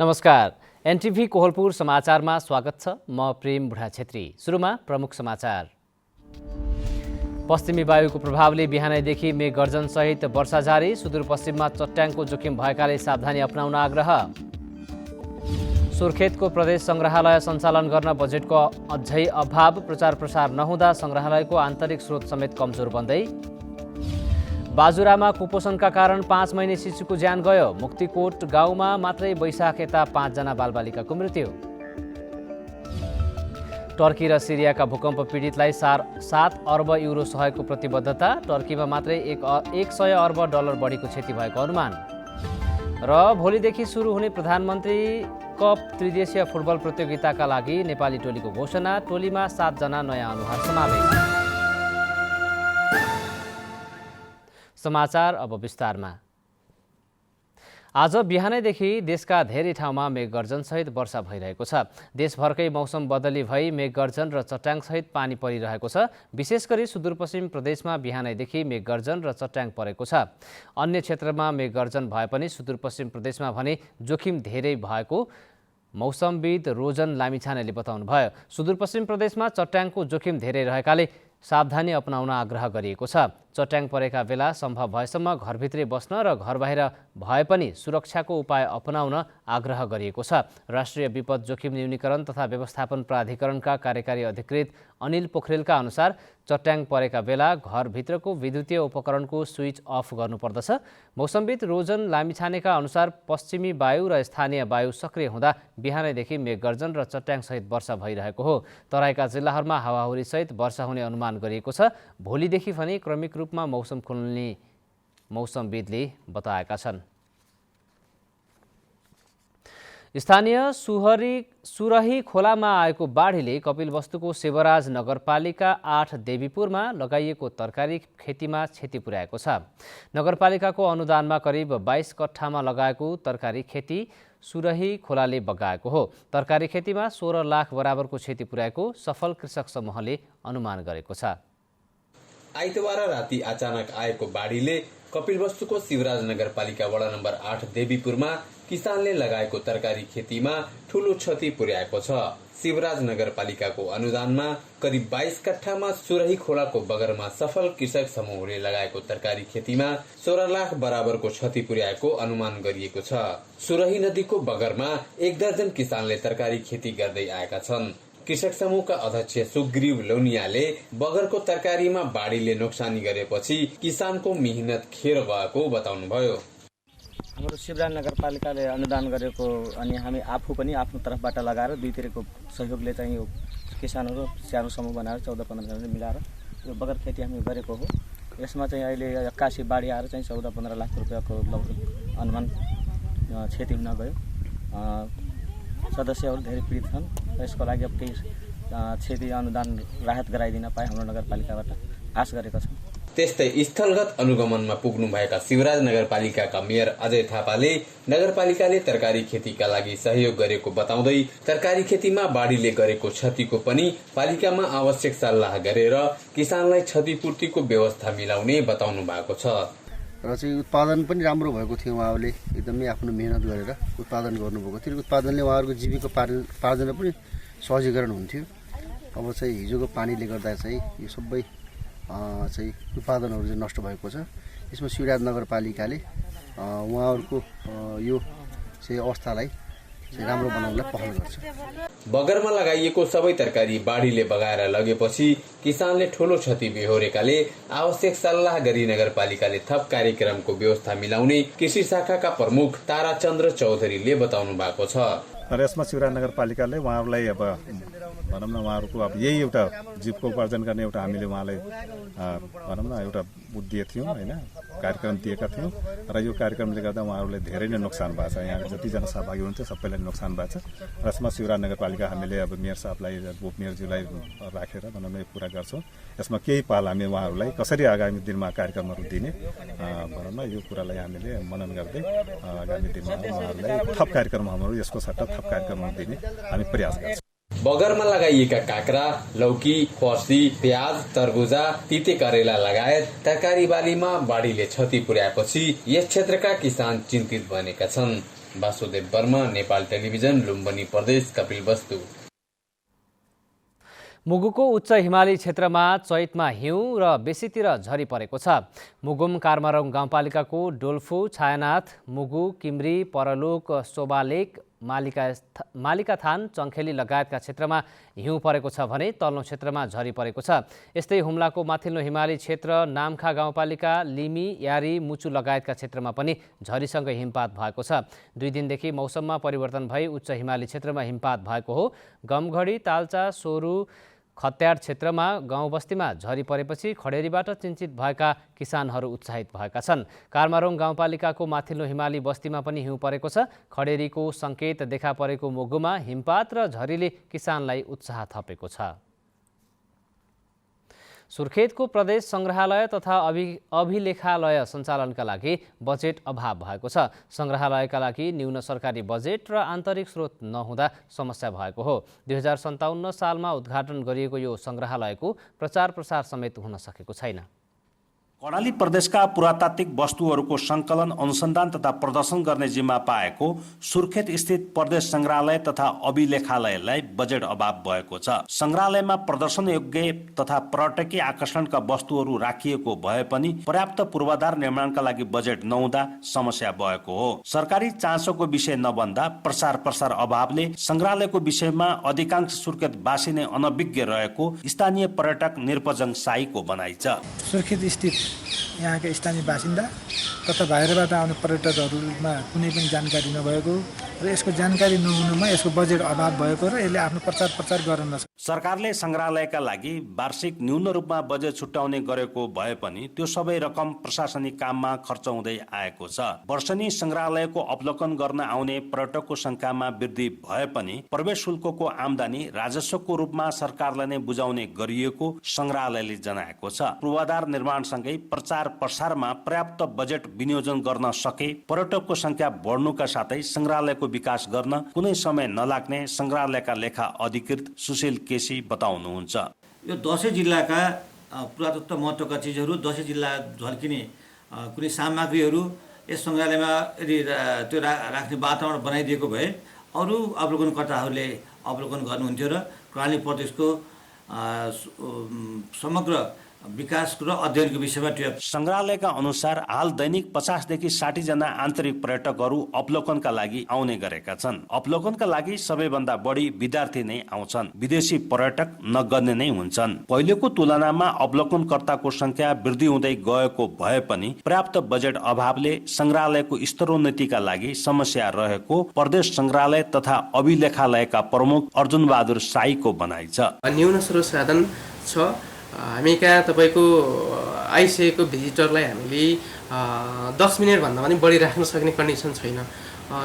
नमस्कार। एनटिभी कोहलपुर समाचारमा स्वागत छ। म प्रेम बुढा छेत्री। सुरुमा प्रमुख समाचार। पश्चिमी वायुको प्रभावले बिहानैदेखि मेघ गर्जन सहित वर्षा जारी। सुदूरपश्चिममा चट्याङको जोखिम भएकाले सावधानी अपनाउन आग्रह। सुर्खेतको प्रदेश संग्रहालय सञ्चालन गर्न बजेटको अझै अभाव। प्रचार प्रसार नहुँदा संग्रहालयको आन्तरिक स्रोत समेत कमजोर बन्दै। बाजुरामा कुपोषणका कारण 5 महिने शिशुको ज्यान गयो। मुक्तिकोट गाउँमा मात्रै वैशाख यता 5 जना बालबालिकाको मृत्यु। टर्की र सिरियाका भूकम्प पीडितलाई 7 अर्ब युरो सहयोगको प्रतिबद्धता। टर्कीमा मात्रै 100 अर्ब डलर बढीको क्षति भएको अनुमान। र भोलिदेखि सुरु हुने प्रधानमन्त्री कप त्रिदेशीय फुटबल प्रतियोगिताका लागि नेपाली टोलीको घोषणा। टोलीमा 7 जना नयाँ अनुहार समावेश। समाचार अब विस्तारमा। आज बिहानैदेखि देशका धेरै ठाउँमा मेघगर्जनसहित वर्षा भइरहेको छ। देशभरकै मौसम बदली भई मेघगर्जन र चट्याङसहित पानी परिरहेको छ। विशेष गरी सुदूरपश्चिम प्रदेशमा बिहानैदेखि मेघगर्जन र चट्याङ परेको छ। अन्य क्षेत्रमा मेघगर्जन भए पनि सुदूरपश्चिम प्रदेशमा भने जोखिम धेरै भएको मौसमविद रोजन लामिछानेले बताउनुभयो। सुदूरपश्चिम प्रदेशमा चट्याङको जोखिम धेरै रहेकाले सावधानी अपनाउन आग्रह गरिएको छ। चट्याङ परेका बेला सम्भव भएसम्म घरभित्रै बस्न र घर बाहिर भए पनि सुरक्षाको उपाय अपनाउन आग्रह गरिएको छ। राष्ट्रिय विपद जोखिम न्यूनीकरण तथा व्यवस्थापन प्राधिकरणका कार्यकारी अधिकृत अनिल पोखरेलका अनुसार चट्याङ परेका बेला घरभित्रको विद्युतीय उपकरणको स्विच अफ गर्नुपर्दछ। मौसमविद रोजन लामिछानेका अनुसार पश्चिमी वायु र स्थानीय वायु सक्रिय हुँदा बिहानैदेखि मेघगर्जन र चट्याङसहित वर्षा भइरहेको हो। तराईका जिल्लाहरूमा हावाहुरीसहित वर्षा हुने अनुमान गरिएको छ। भोलिदेखि भने क्रमिक रूपमा मौसम खुल्ने मौसमविदले बताएका छन्। स्थानीय सुरही खोलामा आएको बाढीले कपिलवस्तुको शिवराज नगरपालिका 8 देवीपुरमा लगाइएको तरकारी खेतीमा क्षति पुर्याएको छ। नगरपालिकाको अनुदानमा करिब 22 कट्ठामा लगाएको तरकारी खेती सुरही खोलाले बगाएको हो। तरकारी खेतीमा 16 लाख बराबरको क्षति पुर्याएको सफल कृषक समूहले अनुमान गरेको छ। आइतबार राति अचानक आएको बाढीले कपिलवस्तुको शिवराज नगरपालिका वडा नम्बर 8 देवीपुरमा किसानले लगाएको तरकारी खेतीमा ठूलो क्षति पुर्याएको छ। शिवराज नगरपालिकाको अनुदानमा करिब 22 कट्ठामा सुरही खोलाको बगरमा सफल कृषक समूहले लगाएको तरकारी खेतीमा 16 लाख बराबरको क्षति पुर्याएको अनुमान गरिएको छ। सुरही नदीको बगरमा 1 दर्जन किसानले तरकारी खेती गर्दै आएका छन्। कृषक समूहका अध्यक्ष सुग्रीव लौनियाले बगरको तरकारीमा बाढीले नोक्सानी गरेपछि किसानको मेहनत खेर गएको बताउनुभयो। हाम्रो शिवराज नगरपालिकाले अनुदान गरेको अनि हामी आफू पनि आफ्नो तर्फबाट लगाएर दुईतिरको सहयोगले चाहिँ यो किसानहरू सानो समूह बनाएर 14-15 जनाले मिलाएर यो बगर खेती हामी गरेको हो। यसमा चाहिँ अहिले 81 बाढी आएर चाहिँ 14-15 लाख रुपैयाँको लगभग अनुमान क्षति हुन गयो। सदस्यहरू धेरै पीडित छन्। यसको लागि अब केही क्षति अनुदान राहत गराइदिन पाए हाम्रो नगरपालिकाबाट आश गरेका छौँ। त्यस्तै स्थलगत अनुगमनमा पुग्नुभएका शिवराज नगरपालिकाका मेयर अजय थापाले नगरपालिकाले तरकारी खेतीका लागि सहयोग गरेको बताउँदै तरकारी खेतीमा बाढीले गरेको क्षतिको पनि पालिकामा आवश्यक सल्लाह गरेर किसानलाई क्षतिपूर्तिको व्यवस्था मिलाउने बताउनु भएको छ। र चाहिँ उत्पादन पनि राम्रो भएको थियो। उहाँहरूले एकदमै आफ्नो मेहनत गरेर उत्पादन गर्नुभएको थियो। उत्पादनले उहाँहरूको जीविकोपार्जन पनि सहजीकरण हुन्थ्यो। अब चाहिँ हिजोको पानीले गर्दा चाहिँ यो सबै चाहिँ उत्पादनहरू चाहिँ नष्ट भएको छ। यसमा शिवराज नगरपालिकाले उहाँहरूको यो चाहिँ अवस्थालाई चाहिँ राम्रो बनाउनलाई पहल गर्छ। बगरमा लगाइएको सबै तरकारी बाढीले बगाएर लगेपछि किसानले ठूलो क्षति बेहोरेकाले आवश्यक सल्लाह गरी नगरपालिकाले थप कार्यक्रमको व्यवस्था मिलाउने कृषि शाखाका प्रमुख ताराचन्द्र चौधरीले बताउनु भएको छ। र यसमा शिवराज नगरपालिकाले उहाँहरूलाई अब भनौँ न उहाँहरूको अब यही एउटा जीविकोपार्जन गर्ने एउटा हामीले उहाँलाई भनौँ न एउटा बुद्धि थियौँ होइन, कार्यक्रम दिएका थियौँ र यो कार्यक्रमले गर्दा उहाँहरूलाई धेरै नै नोक्सान भएको छ। यहाँ जतिजना सहभागी हुनुहुन्थ्यो सबैलाई नोक्सान भएको छ। र यसमा शिवराज नगरपालिका हामीले अब मेयर साहबलाई उपमेयरज्यूलाई राखेर भनौँ न यो पुरा गर्छौँ। यसमा केही पाल हामी उहाँहरूलाई कसरी आगामी दिनमा कार्यक्रमहरू दिने भनौँ न यो कुरालाई हामीले मनन गर्दै आगामी दिनमा उहाँहरूलाई थप कार्यक्रमहरू यसको सट्टा थप कार्यक्रमहरू दिने हामी प्रयास गर्छौँ। बगरमा लगाइएका काँक्रा, लौकी, फर्सी, प्याज, तरबुजा, तिते करेला लगायत तरकारी बालीमा बाढीले क्षति पुर्याएपछि यस क्षेत्रका किसान चिन्तित बनेका छन्। वासुदेव वर्मा, नेपाल टेलिभिजन, लुम्बिनी प्रदेश, कपिलवस्तु। मुगुको उच्च हिमाली क्षेत्रमा चैतमा हिउँ र बेसीतिर झरी परेको छ। मुगुम कार्मारौं गाउँपालिकाको डोल्फु, छायानाथ, मुगु, किम्री, परलुक, सोबालेक, मालिकाथान, चङ्खेली लगायतका क्षेत्रमा हिउँ परेको छ भने तल्लो क्षेत्रमा झरी परेको छ। यस्तै हुम्लाको माथिल्लो हिमाली क्षेत्र, नाम्खा गाउँपालिका, लिमी, यारी, मुचु लगायतका क्षेत्रमा पनि झरीसँगै हिमपात भएको छ। 2 दिनदेखि मौसममा परिवर्तन भई उच्च हिमाली क्षेत्रमा हिमपात भएको हो। गमघडी, ताल्चा, सोरु, खत्यार क्षेत्रमा गाउँ बस्तीमा झरी परेपछि खडेरीबाट चिन्तित भएका किसानहरू उत्साहित भएका छन्। कार्मारौं गाउँपालिकाको माथिल्लो हिमाली बस्तीमा पनि हिउँ परेको छ। खडेरीको सङ्केत देखा परेको मुगुमा हिमपात र झरीले किसानलाई उत्साह थपेको छ। सुर्खेतको प्रदेश सङ्ग्रहालय तथा अभिलेखालय सञ्चालनका लागि बजेट अभाव भएको छ। सङ्ग्रहालयका लागि न्यून सरकारी बजेट र आन्तरिक स्रोत नहुँदा समस्या भएको हो। 2057 सालमा उद्घाटन गरिएको यो सङ्ग्रहालयको प्रचार प्रसार समेत हुन सकेको छैन। कर्णाली प्रदेशका पुरातात्विक वस्तुहरूको सङ्कलन, अनुसन्धान तथा प्रदर्शन गर्ने जिम्मा पाएको सुर्खेत स्थित प्रदेश सङ्ग्रहालय तथा अभिलेखालयलाई बजेट अभाव भएको छ। सङ्ग्रहालयमा प्रदर्शन योग्य तथा पर्यटकीय आकर्षणका वस्तुहरू राखिएको भए पनि पर्याप्त पूर्वाधार निर्माणका लागि बजेट नहुँदा समस्या भएको हो। सरकारी चासोको विषय नबन्दा प्रचार प्रसार अभावले सङ्ग्रहालयको विषयमा अधिकांश सुर्खेतवासी नै अनभिज्ञ रहेको स्थानीय पर्यटक निर्पजङ साईको भनाइ छ। सुर्खेत स्थित यहाँका स्थानीय बासिन्दा तथा बाहिरबाट आउने पर्यटकहरूमा कुनै पनि जानकारी नभएको र यसको जानकारी नहुनुमा यसको बजेट अभाव भएको र यसले आफ्नो प्रचार गर्न नसक्छ। सरकारले सङ्ग्रहालयका लागि वार्षिक न्यून रूपमा बजेट छुट्याउने गरेको भए पनि त्यो सबै रकम प्रशासनिक काममा खर्च हुँदै आएको छ। वर्षनी सङ्ग्रहालयको अवलोकन गर्न आउने पर्यटकको सङ्ख्यामा वृद्धि भए पनि प्रवेश शुल्कको आम्दानी राजस्वको रूपमा सरकारलाई नै बुझाउने गरिएको सङ्ग्रहालयले जनाएको छ। पूर्वाधार निर्माणसँगै प्रचार प्रसारमा पर्याप्त बजेट विनियोजन गर्न सके पर्यटकको सङ्ख्या बढ्नुका साथै सङ्ग्रहालयको विकास गर्न कुनै समय नलाग्ने सङ्ग्रहालयका लेखा अधिकृत सुशील केसी बताउनुहुन्छ। यो 10 जिल्लाका पुरातत्व महत्त्वका चिजहरू, 10 जिल्ला झल्किने कुनै सामग्रीहरू यस सङ्ग्रहालयमा यदि त्यो राख्ने वातावरण बनाइदिएको भए अरू अवलोकनकर्ताहरूले अवलोकन गर्नुहुन्थ्यो र कर्णाली प्रदेशको समग्र विकासको र अध्ययनको विषयमा सङ्ग्रहालयका अनुसार हाल दैनिक 50 देखि 60 जना आन्तरिक पर्यटकहरू अवलोकनका लागि आउने गरेका छन्। अवलोकनका लागि सबैभन्दा बढी विद्यार्थी नै आउँछन्। विदेशी पर्यटक नगर्ने नै हुन्छन्। पहिलेको तुलनामा अवलोकनकर्ताको संख्या वृद्धि हुँदै गएको भए पनि पर्याप्त बजेट अभावले सङ्ग्रहालयको स्तरोन्नतिका लागि समस्या रहेको प्रदेश सङ्ग्रहालय तथा अभिलेखालयका प्रमुख अर्जुन बहादुर साईको भनाइ छ। न्यून स्रोत साधन छ। हामी कहाँ तपाईँको आइसकेको भिजिटरलाई हामीले 10 मिनटभन्दा पनि बढी राख्न सक्ने कन्डिसन छैन।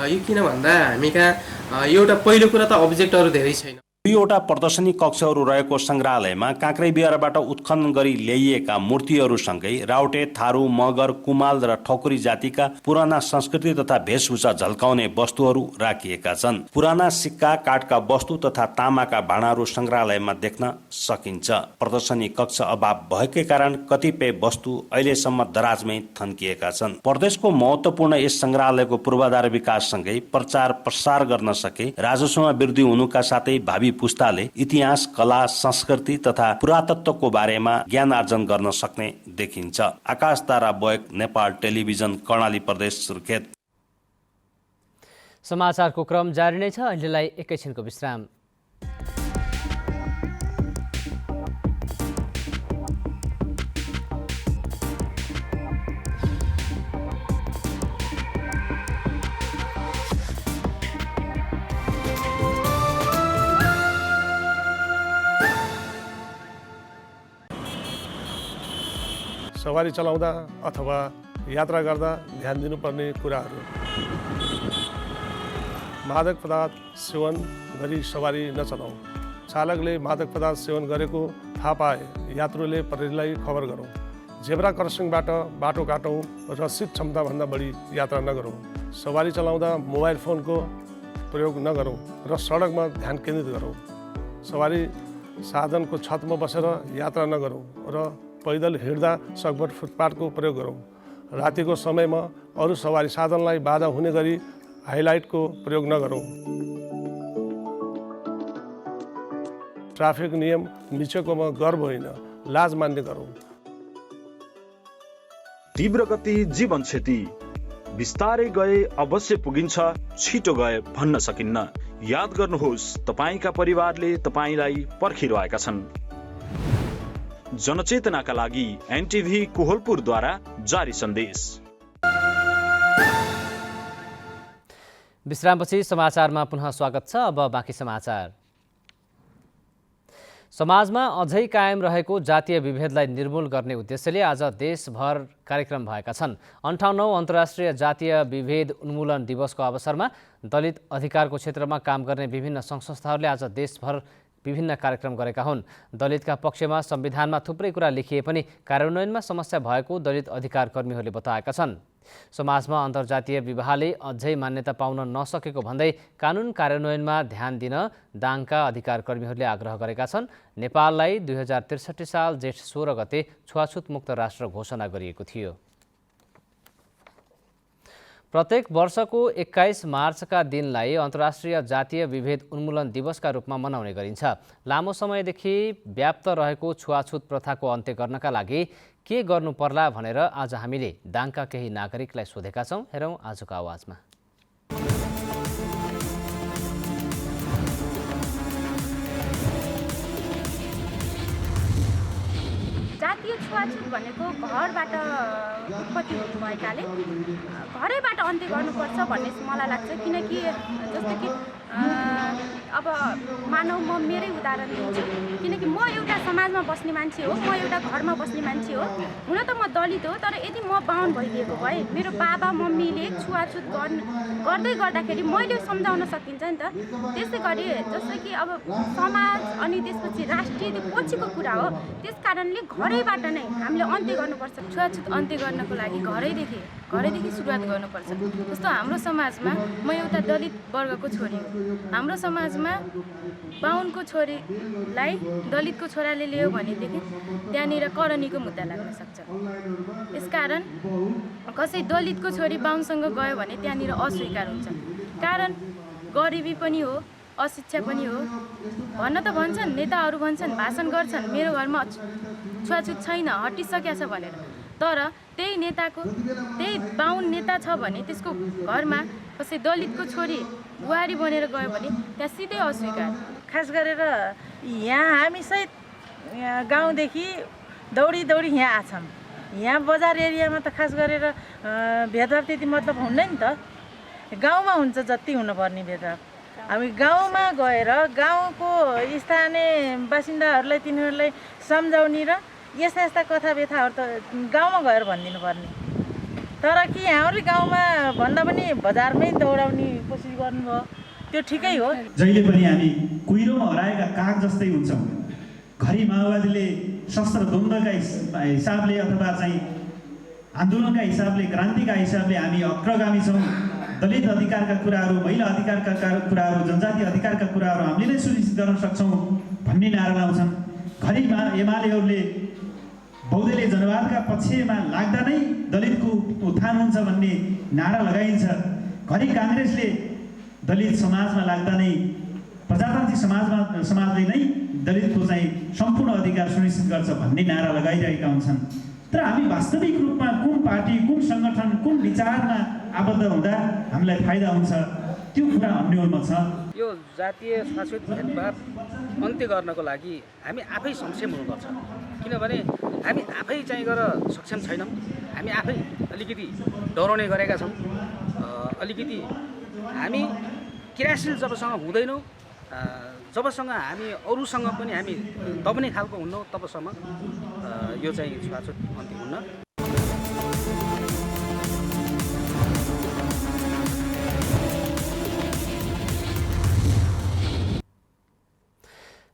यो किन भन्दा हामी कहाँ एउटा पहिलो कुरा त अब्जेक्टहरू धेरै छैन। 2वटा प्रदर्शनी कक्षहरू रहेको सङ्ग्रहालयमा काँक्रै बिहारबाट उत्खनन गरी ल्याइएका मूर्तिहरूसँगै राउटे, थारू, मगर, कुमाल र ठकुरी जातिका पुराना संस्कृति तथा वेशभूषा झल्काउने वस्तुहरू राखिएका छन्। पुराना सिक्का, काठका वस्तु तथा तामाका भाँडाहरू सङ्ग्रहालयमा देख्न सकिन्छ। प्रदर्शनी कक्ष अभाव भएकै कारण कतिपय वस्तु अहिलेसम्म दराजमै थन्किएका छन्। प्रदेशको महत्त्वपूर्ण यस सङ्ग्रहालयको पूर्वाधार विकाससँगै प्रचार प्रसार गर्न सके राजस्वमा वृद्धि हुनुका साथै भावी पुस्ताले इतिहास, कला, संस्कृति तथा पुरातत्वको बारेमा ज्ञान आर्जन गर्न सक्ने देखिन्छ। आकाश तारा बोयक, नेपाल टेलिभिजन, कर्णाली प्रदेश, सुर्खेत। समाचारको क्रम जारी नै छ। अहिलेलाई एकैछिनको विश्राम। सवारी चलाउँदा अथवा यात्रा गर्दा ध्यान दिनुपर्ने कुराहरू। मादक पदार्थ सेवन गरी सवारी नचलाऊ। चालकले मादक पदार्थ सेवन गरेको थाहा पाए यात्रुले प्रहरीलाई खबर गरौँ। जेब्रा क्रसिङबाट बाटो काटौँ र सिट क्षमताभन्दा बढी यात्रा नगरौँ। सवारी चलाउँदा मोबाइल फोनको प्रयोग नगरौँ र सडकमा ध्यान केन्द्रित गरौँ। सवारी साधनको छतमा बसेर यात्रा नगरौँ र पैदल हिँड्दा सकभर फुटपाथको प्रयोग गरौँ। रातिको समयमा अरू सवारी साधनलाई बाधा हुने गरी हाइलाइटको प्रयोग नगरौँ। ट्राफिक नियम मिचेकोमा गर्व होइन, लाज मान्ने गरौँ। तीव्र गति जीवन क्षति, बिस्तारै गए अवश्य पुगिन्छ, छिटो गए भन्न सकिन्न। याद गर्नुहोस्, तपाईका परिवारले तपाईलाई पर्खिरहेका छन्। जनचेतनाका लागि एनटिभी कोहलपुरद्वारा जारी सन्देश। विश्रामपछि समाचारमा पुनः स्वागत छ। अब बाँकी समाचार। समाजमा अझै कायम रहेको जातीय विभेदलाई निर्मूल गर्ने उद्देश्यले आज देशभर कार्यक्रम भएका छन्। 58औं अन्तर्राष्ट्रिय जातीय विभेद उन्मूलन दिवसको अवसरमा दलित अधिकारको क्षेत्रमा काम गर्ने विभिन्न सङ्घ-संस्थाहरूले आज देशभर विभिन्न कार्यक्रम गरेका हुन्। दलितका पक्षमा संविधानमा थुप्रै कुरा लेखिए पनि कार्यान्वयनमा समस्या भएको दलित अधिकार कर्मीहरूले बताएका छन्। समाजमा अन्तर्जातीय विवाहले अझै मान्यता पाउन नसकेको भन्दै कानुन कार्यान्वयनमा ध्यान दिन दाङका अधिकार कर्मीहरूले आग्रह गरेका छन्। नेपाललाई 2063 साल जेठ 16 गते छुवाछुत मुक्त राष्ट्र घोषणा गरिएको थियो। प्रत्येक वर्षको 21 मार्चका दिनलाई अन्तर्राष्ट्रिय जातीय विभेद उन्मूलन दिवसका रूपमा मनाउने गरिन्छ। लामो समयदेखि व्याप्त रहेको छुवाछुत प्रथाको अन्त्य गर्नका लागि के गर्नु पर्ला भनेर आज हामीले दाङका केही नागरिकलाई सोधेका छौँ। हेरौँ आजको आवाजमा। जातीय छुवाछुत भनेको घरबाट उत्पत्ति हुनु भएकाले घरैबाट अन्त्य गर्नुपर्छ भन्ने मलाई लाग्छ। किनकि जस्तो कि अब मानौ म मेरै उदाहरण दिन्छु। किनकि म एउटा समाजमा बस्ने मान्छे हो, म एउटा घरमा बस्ने मान्छे हो। हुन त म दलित हो, तर यदि म बाहुन भइदिएको भए मेरो बाबा मम्मीले छुवाछुत गर्दै गर्दाखेरि मैले सम्झाउन सकिन्छ नि त। त्यसै गरी जस्तो कि अब समाज अनि त्यसपछि राष्ट्रिय पछिको कुरा हो। त्यस कारणले घरैबाट नै हामीले अन्त्य गर्नुपर्छ। छुवाछुत अन्त्य गर्नको लागि घरैदेखि सुरुवात गर्नुपर्छ। जस्तो हाम्रो समाजमा म एउटा दलित वर्गको छोरी हो। हाम्रो समाजमा बाहुनको छोरीलाई दलितको छोराले ल्यायो भनेदेखि त्यहाँनिर करनीको मुद्दा लाग्न सक्छ। यसकारण कसै दलितको छोरी बाहुनसँग गयो भने त्यहाँनिर अस्वीकार हुन्छ। कारण गरिबी पनि हो, अशिक्षा पनि हो। भन्न त भन्छन्, नेताहरू भन्छन्, भाषण गर्छन् मेरो घरमा छुवाछुत छैन, हटिसकेको छ भनेर। तर त्यही बाहुन नेता छ भने त्यसको घरमा कसै दलितको छोरी बुहारी बनेर गयो भने त्यहाँ सिधै अस्वीकार। खास गरेर यहाँ हामी सहित गाउँदेखि दौडी यहाँ आछौँ। यहाँ बजार एरियामा त खास गरेर भेदभाव त्यति मतलब हुँदैन त। गाउँमा हुन्छ जति हुनुपर्ने भेदभाव। हामी गाउँमा गएर गाउँको स्थानीय बासिन्दाहरूलाई तिनीहरूलाई सम्झाउने र यस्ता यस्ता कथा व्यथाहरू त गाउँमा गएर भनिदिनु पर्ने। तर कि यहाँहरूले गाउँमा भन्दा पनि बजारमै दौडाउने कोसिस गर्नुभयो, त्यो ठिकै हो। जहिले पनि हामी कुहिरोमा हराएका काग जस्तै हुन्छौँ। घरि माओवादीले शस्त्र द्वन्द्वका हिसाबले अथवा चाहिँ आन्दोलनका हिसाबले, क्रान्तिका हिसाबले हामी अग्रगामी छौँ। दलित अधिकारका कुराहरू, महिला अधिकारका कुराहरू, जनजाति अधिकारका कुराहरू हामीले नै सुनिश्चित गर्न सक्छौँ भन्ने नारा लाउँछन्। घरिमा एमालेहरूले बौद्धले जनवादका पक्षमा लाग्दा नै दलितको उत्थान हुन्छ भन्ने नारा लगाइन्छ। घरि काङ्ग्रेसले दलित समाजमा लाग्दा नै प्रजातान्त्रिक समाजले नै दलितको चाहिँ सम्पूर्ण अधिकार सुनिश्चित गर्छ भन्ने नारा लगाइरहेका हुन्छन्। तर हामी वास्तविक रूपमा कुन पार्टी, कुन सङ्गठन, कुन विचारमा आबद्ध हुँदा हामीलाई फाइदा हुन्छ त्यो कुरा अन्यलमा छ। यो जातीय छुवाछुत भेदभाव अन्त्य गर्नको लागि हामी आफै सक्षम हुनुपर्छ। किनभने हामी आफै चाहिँ गरेर सक्षम छैनौँ। हामी आफै अलिकति डराउने गरेका छौँ। अलिकति हामी क्रियाशील जबसँग हुँदैनौँ, जबसँग हामी अरूसँग पनि हामी दब्ने खालको हुन्नौँ, तबसम्म यो चाहिँ छुवाछुत अन्त्य हुन्न।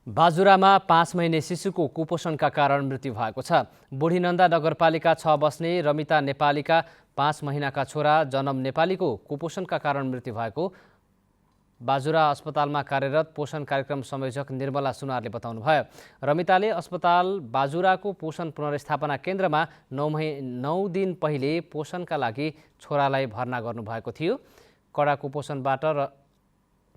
बाजुरामा 5 महिने शिशुको कुपोषणका कारण मृत्यु भएको छ। बुढीनन्दा नगरपालिका 6 बस्ने रमिता नेपालीका 5 महिनाका छोरा जनम नेपालीको कुपोषणका कारण मृत्यु भएको बाजुरा अस्पतालमा कार्यरत पोषण कार्यक्रम संयोजक निर्मला सुनारले बताउनुभयो। रमिताले अस्पताल बाजुराको पोषण पुनर्स्थापना केन्द्रमा 9 दिन पहिले पोषणका लागि छोरालाई भर्ना गर्नुभएको थियो। कडा कुपोषणबाट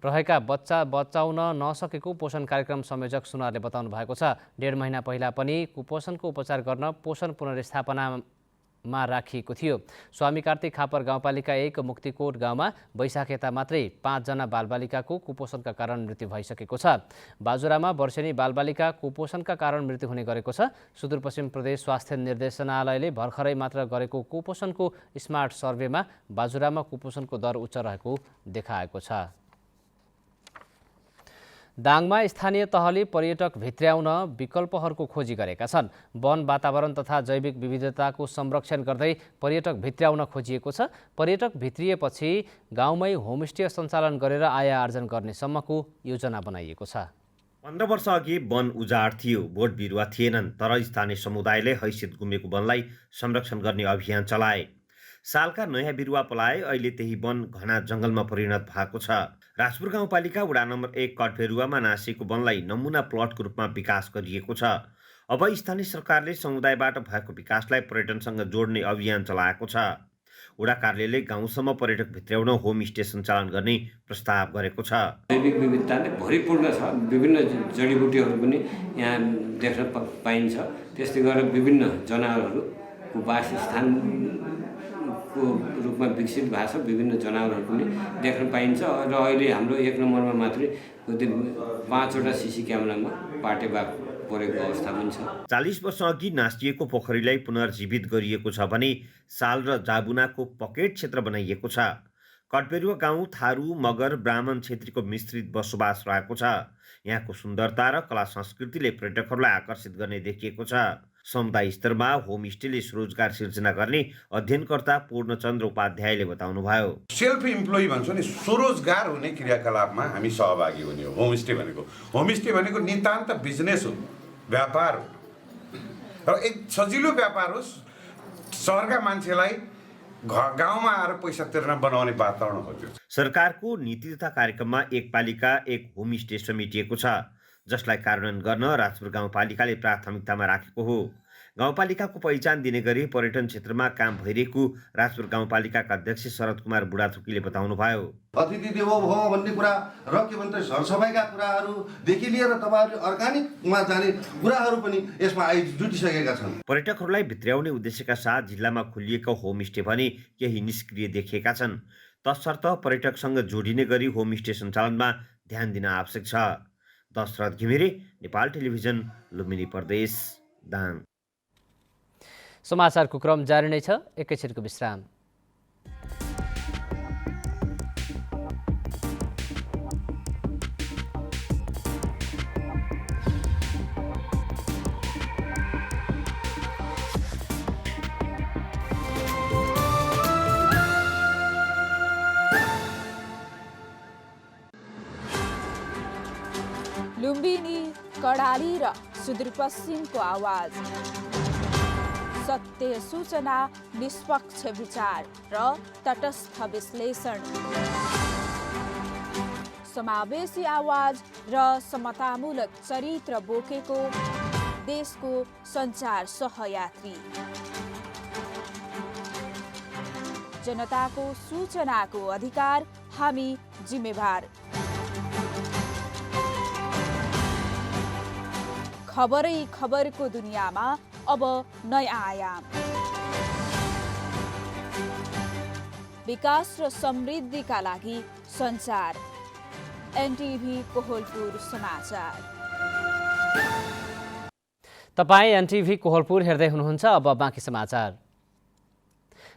रहेका बच्चा बचाउन नसकेको पोषण कार्यक्रम संयोजक सुनारले बताउनु भएको छ। 1.5 महिना पहिला पनि कुपोषणको उपचार गर्न पोषण पुनर्स्थापनामा राखिएको थियो। स्वामी कार्तिक खापर गाउँपालिका 1 मुक्तिकोट गाउँमा वैशाख यता मात्रै 5 जना बालबालिकाको कुपोषणका कारण मृत्यु भइसकेको छ। बाजुरामा वर्षेनी बालबालिका कुपोषणका कारण मृत्यु हुने गरेको छ। सुदूरपश्चिम प्रदेश स्वास्थ्य निर्देशनालयले भर्खरै मात्र गरेको कुपोषणको स्मार्ट सर्वेमा बाजुरामा कुपोषणको दर उच्च रहेको देखाएको छ। दाङमा स्थानीय तहले पर्यटक भित्र्याउन विकल्पहरूको खोजी गरेका छन्। वन वातावरण तथा जैविक विविधताको संरक्षण गर्दै पर्यटक भित्र्याउन खोजिएको छ। पर्यटक भित्रिएपछि गाउँमै होमस्टे सञ्चालन गरेर आय आर्जन गर्ने सम्मको योजना बनाइएको छ। 15 वर्ष अघि वन उजाड थियो, बोट बिरुवा थिएनन्, तर स्थानीय समुदायले हैसियत गुमेको वनलाई संरक्षण गर्ने अभियान चलाए। सालका नयाँ बिरुवा पलाए, अहिले त्यही वन घना जङ्गलमा परिणत भएको छ। राजपुर गाउँपालिका वडा नम्बर 1 कटफेरुवामा नासिएको वनलाई नमुना प्लटको रूपमा विकास गरिएको छ। अब स्थानीय सरकारले समुदायबाट भएको विकासलाई पर्यटनसँग जोड्ने अभियान चलाएको छ। वडा कार्यालयले गाउँसम्म पर्यटक भित्र्याउन होमस्टे सञ्चालन गर्ने प्रस्ताव गरेको छ। जैविक विविधताले भरिपूर्ण छ, विभिन्न जडीबुटीहरू पनि यहाँ देख्न पाइन्छ। त्यस्तै गरेर विभिन्न जनावरहरूको वासस्थान को रूपमा विकसित भएको छ। विभिन्न जनावरहरू पनि देख्न पाइन्छ र अहिले हाम्रो 1 नम्बरमा मात्रै 5वटा सीसी क्यामेरामा पाटेबाग परेको अवस्था पनि छ। 40 वर्ष अघि नासिएको पोखरीलाई पुनर्जीवित गरिएको छ भने साल र जाबुनाको पकेट क्षेत्र बनाइएको छ। कटबेरुवा गाउँ थारू, मगर, ब्राह्मण क्षेत्रीको मिश्रित बसोबास रहेको छ। यहाँको सुन्दरता र कला संस्कृतिले पर्यटकहरूलाई आकर्षित गर्ने देखिएको छ। समुदाय स्तरमा होमस्टेले स्वरोजगार सिर्जना गर्ने अध्ययनकर्ता पूर्णचन्द्र उपाध्यायले बताउनुभयो। सेल्फ इम्प्लोइ भन्छौँ नि, स्वरोजगार हुने क्रियाकलापमा हामी सहभागी हुने हो होमस्टे भनेको। होमस्टे भनेको नितान्त बिजनेस हो, व्यापार हो र एक सजिलो व्यापार हो। सहरका मान्छेलाई गाउँमा आएर पैसा तिर्न बनाउने वातावरण हो त्यो। सरकारको नीति तथा कार्यक्रममा एक पालिका एक होमस्टे समेटिएको छ, जसलाई कार्यान्वयन गर्न राजपुर गाउँपालिकाले प्राथमिकतामा राखेको हो। गाउँपालिकाको पहिचान दिने गरी पर्यटन क्षेत्रमा काम भइरहेको राजपुर गाउँपालिकाका अध्यक्ष शरद कुमार बुढाथोकीले बताउनुभयो। अतिथि देवो भव भन्ने कुरा र के भन्छ सरसफाइका कुराहरूदेखि लिएर तपाईँहरूले अर्गानिकमा जाने कुराहरू पनि यसमा जुटिसकेका छन्। पर्यटकहरूलाई भित्र्याउने उद्देश्यका साथ जिल्लामा खोलिएका होमस्टे भने केही निष्क्रिय देखिएका छन्। तसर्थ पर्यटकसँग जोडिने गरी होमस्टे सञ्चालनमा ध्यान दिन आवश्यक छ। दशरथ घिमिरे, नेपाल टेलिभिजन, लुम्बिनी प्रदेश, दाङ। समाचारको क्रम जारी नै छ, एकैछिनको विश्राम। लुम्बिनी, कडाली र सुदूरपश्चिमको आवाज, सत्य सूचना, निष्पक्ष विचार र तटस्थ विश्लेषण, समावेशी आवाज र समतामूलक चरित्र बोकेको देशको सञ्चार सहयात्री, जनताको सूचनाको अधिकार, हामी जिम्मेवार। खबरै खबरको दुनियाँमा अब नयाँ आयाम। विकास र समृद्धिका लागि सञ्चार। एनटिभी कोहलपुर समाचार। तपाईँ एनटिभी कोहलपुर हेर्दै हुनुहुन्छ। अब बाँकी समाचार।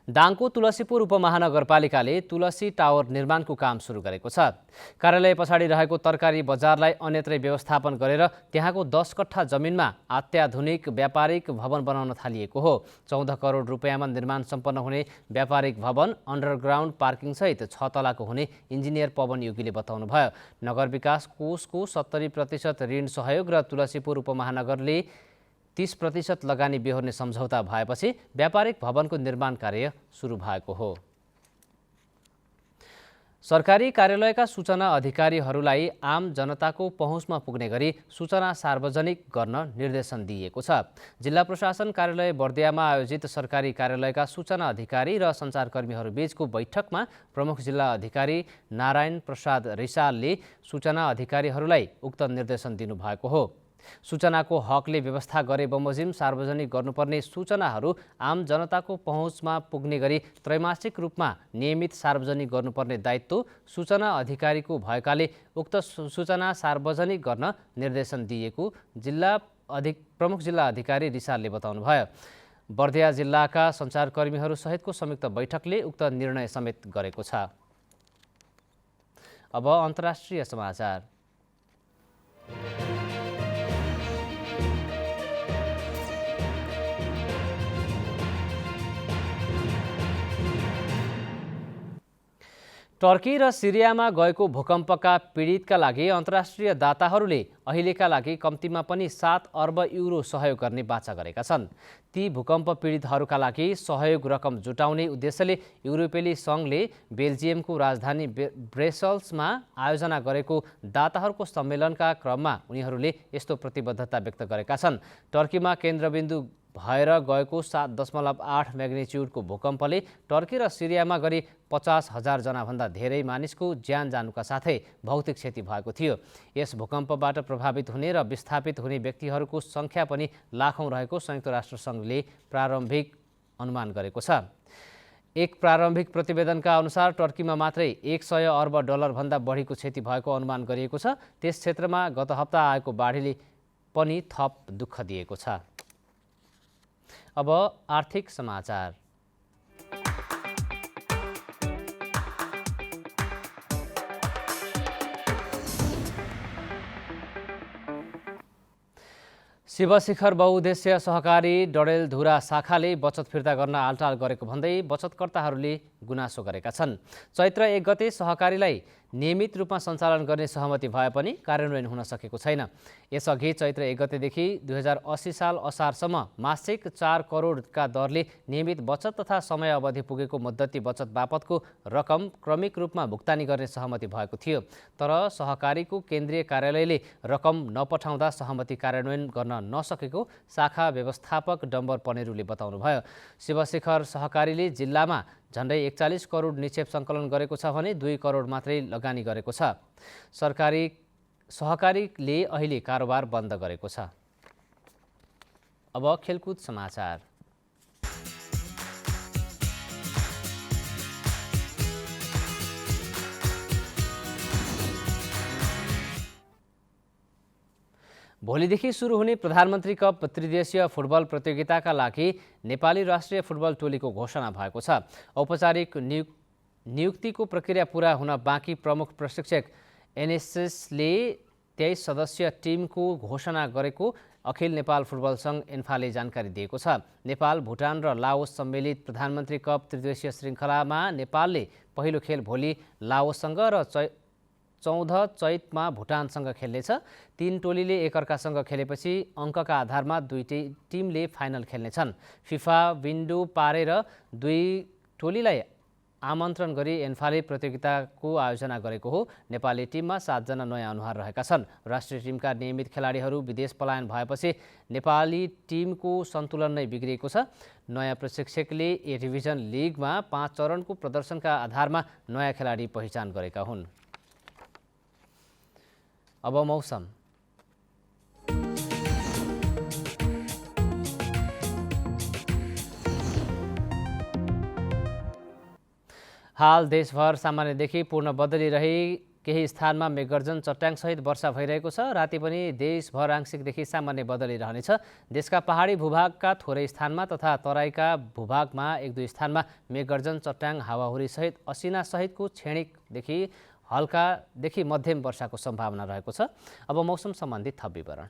दाङको तुलसीपुर उपमहानगरपालिकाले तुलसी टावर निर्माणको काम सुरु गरेको छ। कार्यालय पछाडि रहेको तरकारी बजारलाई अन्यत्रै व्यवस्थापन गरेर त्यहाँको 10 कट्ठा जमिनमा अत्याधुनिक व्यापारिक भवन बनाउन थालिएको हो। 14 करोड रुपियाँमा निर्माण सम्पन्न हुने व्यापारिक भवन अन्डरग्राउन्ड पार्किङ सहित 6 तलाको हुने इन्जिनियर पवन योगीले बताउनुभयो। नगर विकास कोषको 70% ऋण सहयोग र तुलसीपुर उपमहानगरले 30% लगानी बेहोर्ने सम्झौता भएपछि व्यापारिक भवनको निर्माण कार्य सुरु भएको हो। सरकारी कार्यालयका सूचना अधिकारीहरूलाई आम जनताको पहुँचमा पुग्ने गरी सूचना सार्वजनिक गर्न निर्देशन दिइएको छ। जिल्ला प्रशासन कार्यालय बर्दियामा आयोजित सरकारी कार्यालयका सूचना अधिकारी र सञ्चारकर्मीहरू बीचको बैठकमा प्रमुख जिल्ला अधिकारी नारायण प्रसाद रिसालले सूचना अधिकारीहरूलाई उक्त निर्देशन दिनुभएको हो। सूचनाको हकले व्यवस्था गरे बमोजिम सार्वजनिक गर्नुपर्ने सूचनाहरू आम जनताको पहुँचमा पुग्ने गरी त्रैमासिक रूपमा नियमित सार्वजनिक गर्नुपर्ने दायित्व सूचना अधिकारीको भएकाले उक्त सूचना सार्वजनिक गर्न निर्देशन दिएको प्रमुख जिल्ला अधिकारी रिसालले बताउनुभयो। बर्दिया जिल्लाका सञ्चारकर्मीहरू सहितको संयुक्त बैठकले उक्त निर्णय समेत गरेको छ। अब अन्तर्राष्ट्रिय समाचार। टर्की र सिरियामा गएको भूकम्पका पीडितका लागि अन्तर्राष्ट्रिय दाताहरूले अहिलेका लागि कम्तीमा पनि 7 अर्ब युरो सहयोग गर्ने बाचा गरेका छन्। ती भूकम्प पीडितहरूका लागि सहयोग रकम जुटाउने उद्देश्यले युरोपेली सङ्घले बेल्जियमको राजधानी ब्रसेल्समा आयोजना गरेको दाताहरूको सम्मेलनका क्रममा उनीहरूले यस्तो प्रतिबद्धता व्यक्त गरेका छन्। टर्कीमा केन्द्रबिन्दु भएर गएको 7.8 म्याग्निच्युडको भूकम्पले टर्की र सिरियामा गरी 50,000 जनाभन्दा धेरै मानिसको ज्यान जानुका साथै भौतिक क्षति भएको थियो। यस भूकम्पबाट प्रभावित हुने र विस्थापित हुने व्यक्तिहरूको सङ्ख्या पनि लाखौँ रहेको संयुक्त राष्ट्र सङ्घले प्रारम्भिक अनुमान गरेको छ। एक प्रारम्भिक प्रतिवेदनका अनुसार टर्कीमा मात्रै 100 अर्ब डलरभन्दा बढीको क्षति भएको अनुमान गरिएको छ। त्यस क्षेत्रमा गत हप्ता आएको बाढीले पनि थप दुःख दिएको छ। अब आर्थिक समाचार। शिवशिखर बहुउद्देश्य सहकारी डडेलधुरा शाखाले बचत फिर्ता गर्न आलटाल गरेको भन्दै बचतकर्ताहरूले गुनासो गरेका छन्। चैत्र 1 गते सहकारीलाई नियमित रूपमा सञ्चालन गर्ने सहमति भए पनि कार्यान्वयन हुन सकेको छैन। यसअघि चैत्र 1 गतेदेखि 2080 साल असारसम्म मासिक 4 करोडका दरले नियमित बचत तथा समय अवधि पुगेको मुद्दती बचत बापतको रकम क्रमिक रूपमा भुक्तानी गर्ने सहमति भएको थियो। तर सहकारीको केन्द्रीय कार्यालयले रकम नपठाउँदा सहमति कार्यान्वयन गर्न नसकेको शाखा व्यवस्थापक डम्बर पनेरूले बताउनुभयो। शिवशिखर सहकारीले जिल्लामा झन्डै 41 करोड निक्षेप सङ्कलन गरेको छ भने 2 करोड मात्रै लगानी गरेको छ। सहकारीले अहिले कारोबार बन्द गरेको छ। अब खेलकुद समाचार। भोलिदेखि सुरु हुने प्रधानमन्त्री कप त्रिदेशीय फुटबल प्रतियोगिताका लागि नेपाली राष्ट्रिय फुटबल टोलीको घोषणा भएको छ। औपचारिक नियुक्तिको प्रक्रिया पूरा हुन बाँकी प्रमुख प्रशिक्षक एनएसएसले 23 सदस्यीय टिमको घोषणा गरेको अखिल नेपाल फुटबल सङ्घ एन्फाले जानकारी दिएको छ। नेपाल, भुटान र लाओस सम्मिलित प्रधानमन्त्री कप त्रिदेशीय श्रृङ्खलामा नेपालले पहिलो खेल भोलि लाओससँग र 14 चैतमा भुटानसँग खेल्नेछ। 3 टोलीले एकअर्कासँग खेलेपछि अङ्कका आधारमा 2 टिमले फाइनल खेल्नेछन्। फिफा विन्डो पारेर 2 टोलीलाई आमन्त्रण गरी एन्फाले प्रतियोगिताको आयोजना गरेको हो। नेपाली टिममा 7 जना नयाँ अनुहार रहेका छन्। राष्ट्रिय टिमका नियमित खेलाडीहरू विदेश पलायन भएपछि नेपाली टिमको सन्तुलन नै बिग्रिएको छ। नयाँ प्रशिक्षकले ए डिभिजन लिगमा 5 चरणको प्रदर्शनका आधारमा नयाँ खेलाडी पहिचान गरेका हुन्। अब मौसम। हाल देशभर सामान्यदेखि पूर्ण बदली रही केही स्थानमा मेघगर्जन चट्याङसहित वर्षा भइरहेको छ। राति पनि देशभर आंशिकदेखि सामान्य बदली रहनेछ। देशका पहाडी भूभागका थोरै स्थानमा तथा तराईका भूभागमा 1-2 स्थानमा मेघगर्जन चट्याङ हावाहुरीसहित असिनासहितको क्षणिकदेखि हल्कादेखि मध्यम वर्षाको सम्भावना रहेको छ। अब मौसम सम्बन्धी थप विवरण।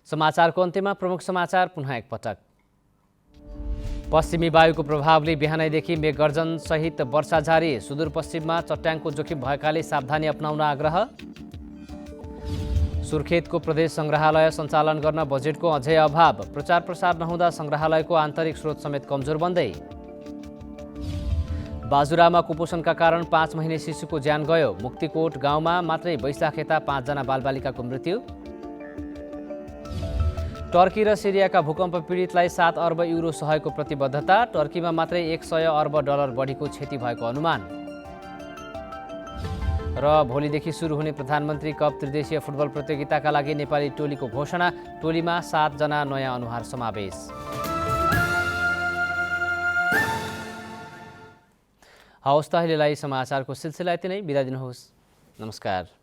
समाचारको अन्त्यमा प्रमुख समाचार पुनः एकपटक। पश्चिमी वायुको प्रभावले बिहानैदेखि मेघगर्जन सहित वर्षा जारी, सुदूरपश्चिममा चट्याङको जोखिम भएकाले सावधानी अपनाउन आग्रह। सुर्खेतको प्रदेश संग्रहालय सञ्चालन गर्न बजेटको अझै अभाव, प्रचार प्रसार नहुँदा संग्रहालयको आन्तरिक स्रोत समेत कमजोर बन्दै। बाजुरामा कुपोषणका कारण 5 महिने शिशुको ज्यान गयो, मुक्तिकोट गाउँमा मात्रै वैशाख यता 5 जना बालबालिकाको मृत्यु। टर्की र सिरियाका भूकम्प पीडितलाई 7 अर्ब युरो सहयोगको प्रतिबद्धता, टर्कीमा मात्रै 100 अर्ब डलर बढीको क्षति भएको अनुमान। र भोलिदेखि सुरु हुने प्रधानमन्त्री कप त्रिदेशीय फुटबल प्रतियोगिताका लागि नेपाली टोलीको घोषणा, टोलीमा 7 जना नयाँ अनुहार समावेश। हवस् त अहिलेलाई समाचारको सिलसिला यति नै, बिदा दिनुहोस्। नमस्कार।